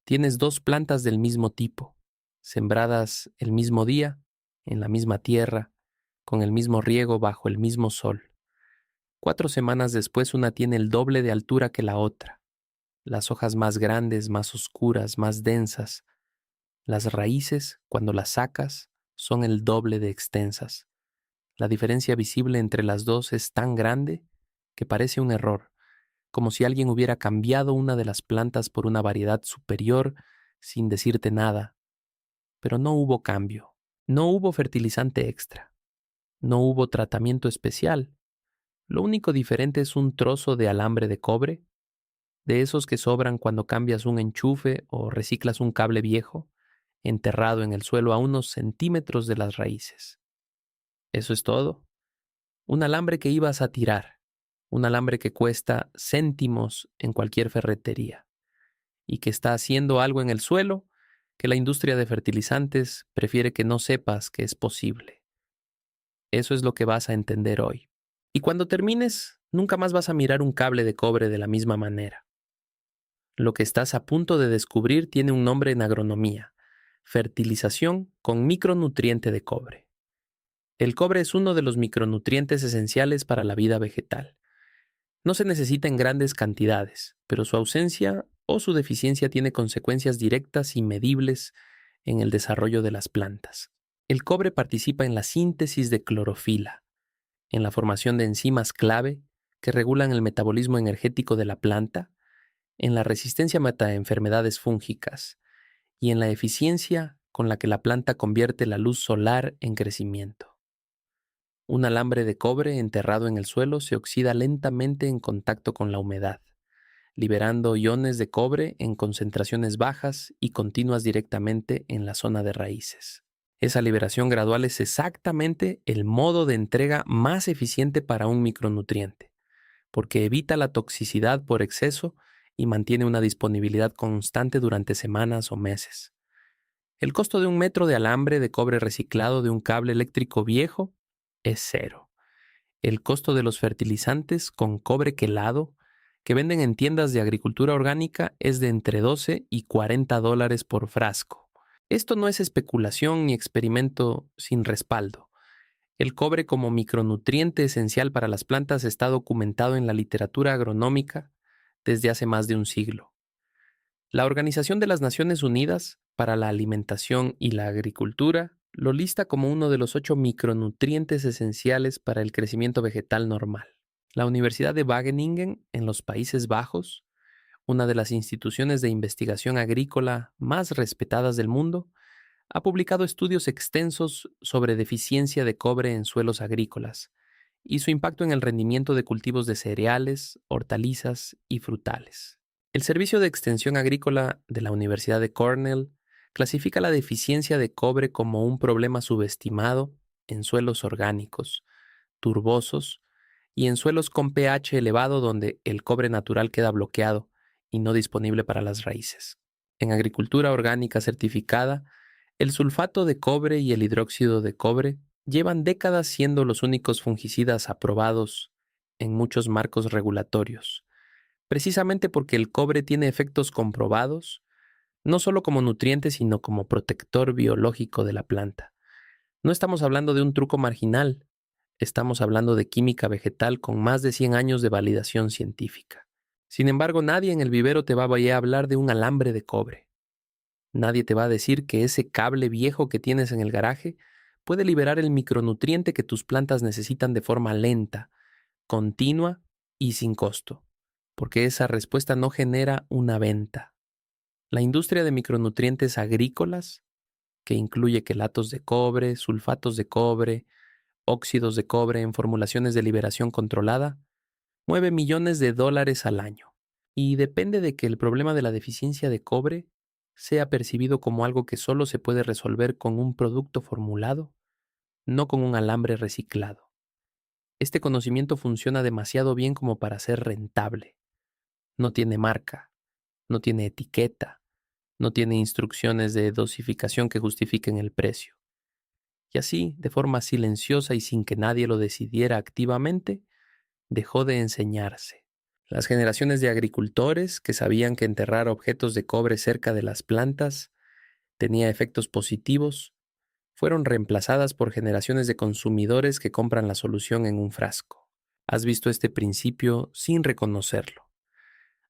Tienes dos plantas del mismo tipo, sembradas el mismo día, en la misma tierra, con el mismo riego bajo el mismo sol. 4 semanas después una tiene el doble de altura que la otra, las hojas más grandes, más oscuras, más densas. Las raíces, cuando las sacas, son el doble de extensas. La diferencia visible entre las dos es tan grande que parece un error, como si alguien hubiera cambiado una de las plantas por una variedad superior sin decirte nada. Pero no hubo cambio, no hubo fertilizante extra, no hubo tratamiento especial. Lo único diferente es un trozo de alambre de cobre, de esos que sobran cuando cambias un enchufe o reciclas un cable viejo, enterrado en el suelo a unos centímetros de las raíces. Eso es todo. Un alambre que ibas a tirar, un alambre que cuesta céntimos en cualquier ferretería y que está haciendo algo en el suelo que la industria de fertilizantes prefiere que no sepas que es posible. Eso es lo que vas a entender hoy. Y cuando termines, nunca más vas a mirar un cable de cobre de la misma manera. Lo que estás a punto de descubrir tiene un nombre en agronomía: fertilización con micronutriente de cobre. El cobre es uno de los micronutrientes esenciales para la vida vegetal. No se necesita en grandes cantidades, pero su ausencia o su deficiencia tiene consecuencias directas y medibles en el desarrollo de las plantas. El cobre participa en la síntesis de clorofila, en la formación de enzimas clave que regulan el metabolismo energético de la planta, en la resistencia a enfermedades fúngicas y en la eficiencia con la que la planta convierte la luz solar en crecimiento. Un alambre de cobre enterrado en el suelo se oxida lentamente en contacto con la humedad, liberando iones de cobre en concentraciones bajas y continuas directamente en la zona de raíces. Esa liberación gradual es exactamente el modo de entrega más eficiente para un micronutriente, porque evita la toxicidad por exceso y mantiene una disponibilidad constante durante semanas o meses. El costo de 1 metro de alambre de cobre reciclado de un cable eléctrico viejo es cero. El costo de los fertilizantes con cobre quelado que venden en tiendas de agricultura orgánica es de entre 12 y $40 por frasco. Esto no es especulación ni experimento sin respaldo. El cobre como micronutriente esencial para las plantas está documentado en la literatura agronómica desde hace más de un siglo. La Organización de las Naciones Unidas para la Alimentación y la Agricultura lo lista como uno de los 8 micronutrientes esenciales para el crecimiento vegetal normal. La Universidad de Wageningen, en los Países Bajos, una de las instituciones de investigación agrícola más respetadas del mundo, ha publicado estudios extensos sobre deficiencia de cobre en suelos agrícolas y su impacto en el rendimiento de cultivos de cereales, hortalizas y frutales. El Servicio de Extensión Agrícola de la Universidad de Cornell clasifica la deficiencia de cobre como un problema subestimado en suelos orgánicos, turbosos y en suelos con pH elevado donde el cobre natural queda bloqueado y no disponible para las raíces. En agricultura orgánica certificada, el sulfato de cobre y el hidróxido de cobre llevan décadas siendo los únicos fungicidas aprobados en muchos marcos regulatorios, precisamente porque el cobre tiene efectos comprobados, no solo como nutriente, sino como protector biológico de la planta. No estamos hablando de un truco marginal, estamos hablando de química vegetal con más de 100 años de validación científica. Sin embargo, nadie en el vivero te va a hablar de un alambre de cobre. Nadie te va a decir que ese cable viejo que tienes en el garaje puede liberar el micronutriente que tus plantas necesitan de forma lenta, continua y sin costo, porque esa respuesta no genera una venta. La industria de micronutrientes agrícolas, que incluye quelatos de cobre, sulfatos de cobre, óxidos de cobre en formulaciones de liberación controlada, mueve millones de dólares al año. Y depende de que el problema de la deficiencia de cobre sea percibido como algo que solo se puede resolver con un producto formulado, no con un alambre reciclado. Este conocimiento funciona demasiado bien como para ser rentable. No tiene marca, no tiene etiqueta, no tiene instrucciones de dosificación que justifiquen el precio. Y así, de forma silenciosa y sin que nadie lo decidiera activamente, dejó de enseñarse. Las generaciones de agricultores que sabían que enterrar objetos de cobre cerca de las plantas tenía efectos positivos fueron reemplazadas por generaciones de consumidores que compran la solución en un frasco. Has visto este principio sin reconocerlo.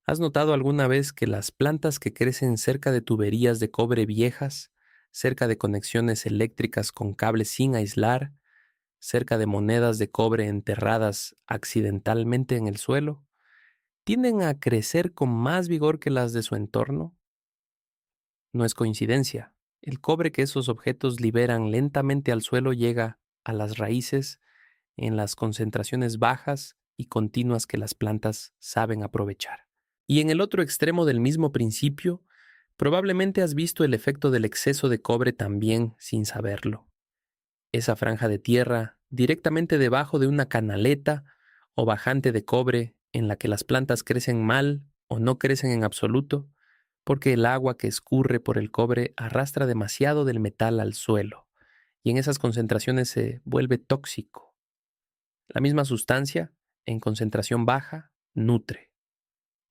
¿Has notado alguna vez que las plantas que crecen cerca de tuberías de cobre viejas, cerca de conexiones eléctricas con cables sin aislar, cerca de monedas de cobre enterradas accidentalmente en el suelo, tienden a crecer con más vigor que las de su entorno? No es coincidencia. El cobre que esos objetos liberan lentamente al suelo llega a las raíces en las concentraciones bajas y continuas que las plantas saben aprovechar. Y en el otro extremo del mismo principio, probablemente has visto el efecto del exceso de cobre también sin saberlo. Esa franja de tierra directamente debajo de una canaleta o bajante de cobre en la que las plantas crecen mal o no crecen en absoluto, porque el agua que escurre por el cobre arrastra demasiado del metal al suelo, y en esas concentraciones se vuelve tóxico. La misma sustancia, en concentración baja, nutre.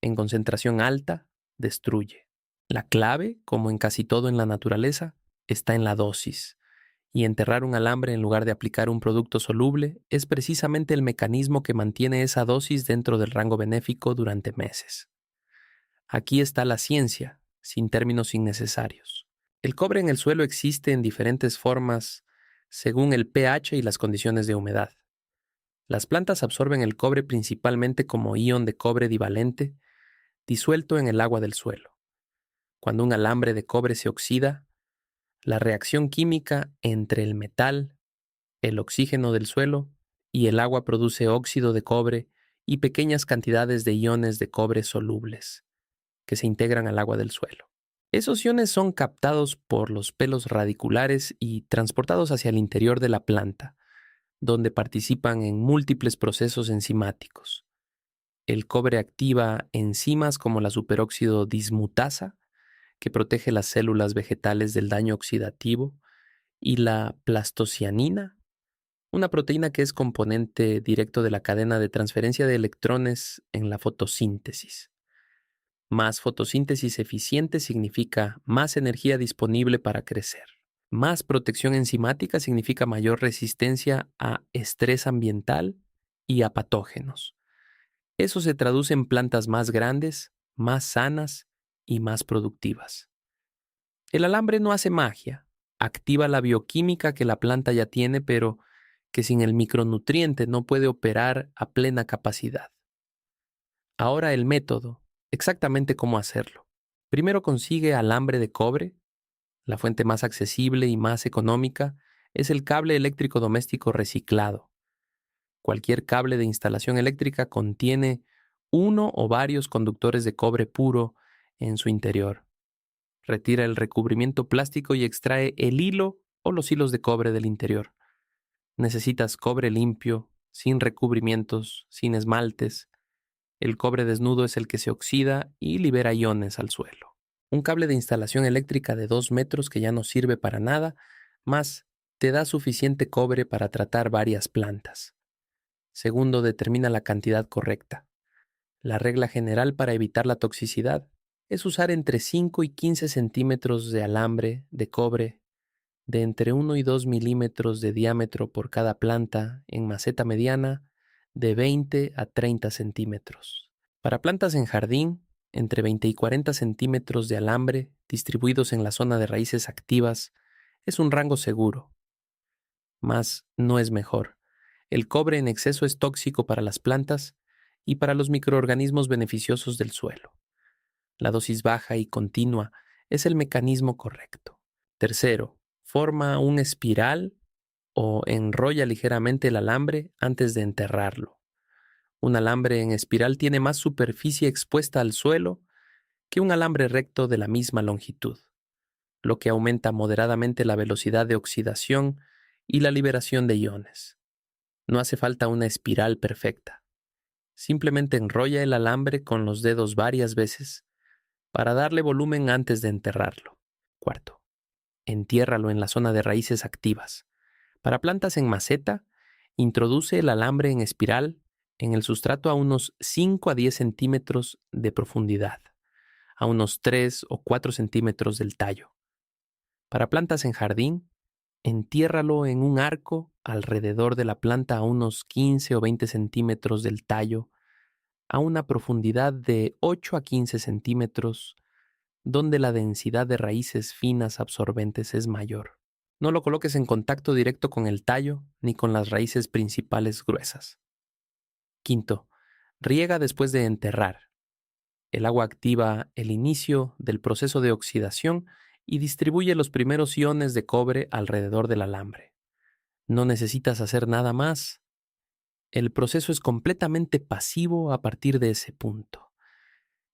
En concentración alta, destruye. La clave, como en casi todo en la naturaleza, está en la dosis. Y enterrar un alambre en lugar de aplicar un producto soluble es precisamente el mecanismo que mantiene esa dosis dentro del rango benéfico durante meses. Aquí está la ciencia, sin términos innecesarios. El cobre en el suelo existe en diferentes formas según el pH y las condiciones de humedad. Las plantas absorben el cobre principalmente como ion de cobre divalente disuelto en el agua del suelo. Cuando un alambre de cobre se oxida, la reacción química entre el metal, el oxígeno del suelo y el agua produce óxido de cobre y pequeñas cantidades de iones de cobre solubles que se integran al agua del suelo. Esos iones son captados por los pelos radiculares y transportados hacia el interior de la planta, donde participan en múltiples procesos enzimáticos. El cobre activa enzimas como la superóxido dismutasa, que protege las células vegetales del daño oxidativo, y la plastocianina, una proteína que es componente directo de la cadena de transferencia de electrones en la fotosíntesis. Más fotosíntesis eficiente significa más energía disponible para crecer. Más protección enzimática significa mayor resistencia a estrés ambiental y a patógenos. Eso se traduce en plantas más grandes, más sanas y más productivas. El alambre no hace magia, activa la bioquímica que la planta ya tiene, pero que sin el micronutriente no puede operar a plena capacidad. Ahora el método, exactamente cómo hacerlo. Primero consigue alambre de cobre. La fuente más accesible y más económica es el cable eléctrico doméstico reciclado. Cualquier cable de instalación eléctrica contiene uno o varios conductores de cobre puro en su interior. Retira el recubrimiento plástico y extrae el hilo o los hilos de cobre del interior. Necesitas cobre limpio, sin recubrimientos, sin esmaltes. El cobre desnudo es el que se oxida y libera iones al suelo. Un cable de instalación eléctrica de 2 metros que ya no sirve para nada, más te da suficiente cobre para tratar varias plantas. Segundo, determina la cantidad correcta. La regla general para evitar la toxicidad es usar entre 5 y 15 centímetros de alambre de cobre de entre 1 y 2 milímetros de diámetro por cada planta en maceta mediana de 20 a 30 centímetros. Para plantas en jardín, entre 20 y 40 centímetros de alambre distribuidos en la zona de raíces activas es un rango seguro. Mas no es mejor. El cobre en exceso es tóxico para las plantas y para los microorganismos beneficiosos del suelo. La dosis baja y continua es el mecanismo correcto. Tercero, forma un espiral o enrolla ligeramente el alambre antes de enterrarlo. Un alambre en espiral tiene más superficie expuesta al suelo que un alambre recto de la misma longitud, lo que aumenta moderadamente la velocidad de oxidación y la liberación de iones. No hace falta una espiral perfecta. Simplemente enrolla el alambre con los dedos varias veces para darle volumen antes de enterrarlo. Cuarto, entiérralo en la zona de raíces activas. Para plantas en maceta, introduce el alambre en espiral en el sustrato a unos 5 a 10 centímetros de profundidad, a unos 3 o 4 centímetros del tallo. Para plantas en jardín, entiérralo en un arco alrededor de la planta a unos 15 o 20 centímetros del tallo, a una profundidad de 8 a 15 centímetros, donde la densidad de raíces finas absorbentes es mayor. No lo coloques en contacto directo con el tallo ni con las raíces principales gruesas. Quinto, riega después de enterrar. El agua activa el inicio del proceso de oxidación y distribuye los primeros iones de cobre alrededor del alambre. No necesitas hacer nada más. El proceso es completamente pasivo a partir de ese punto.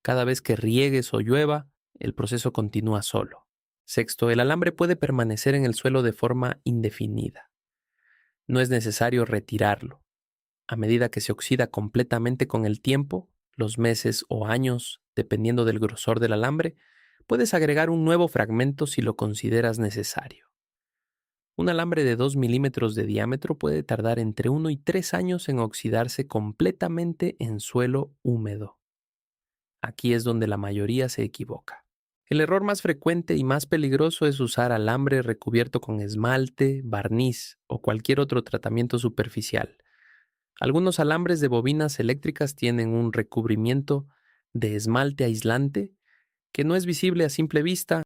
Cada vez que riegues o llueva, el proceso continúa solo. Sexto, el alambre puede permanecer en el suelo de forma indefinida. No es necesario retirarlo. A medida que se oxida completamente con el tiempo, los meses o años, dependiendo del grosor del alambre, puedes agregar un nuevo fragmento si lo consideras necesario. Un alambre de 2 milímetros de diámetro puede tardar entre 1 y 3 años en oxidarse completamente en suelo húmedo. Aquí es donde la mayoría se equivoca. El error más frecuente y más peligroso es usar alambre recubierto con esmalte, barniz o cualquier otro tratamiento superficial. Algunos alambres de bobinas eléctricas tienen un recubrimiento de esmalte aislante que no es visible a simple vista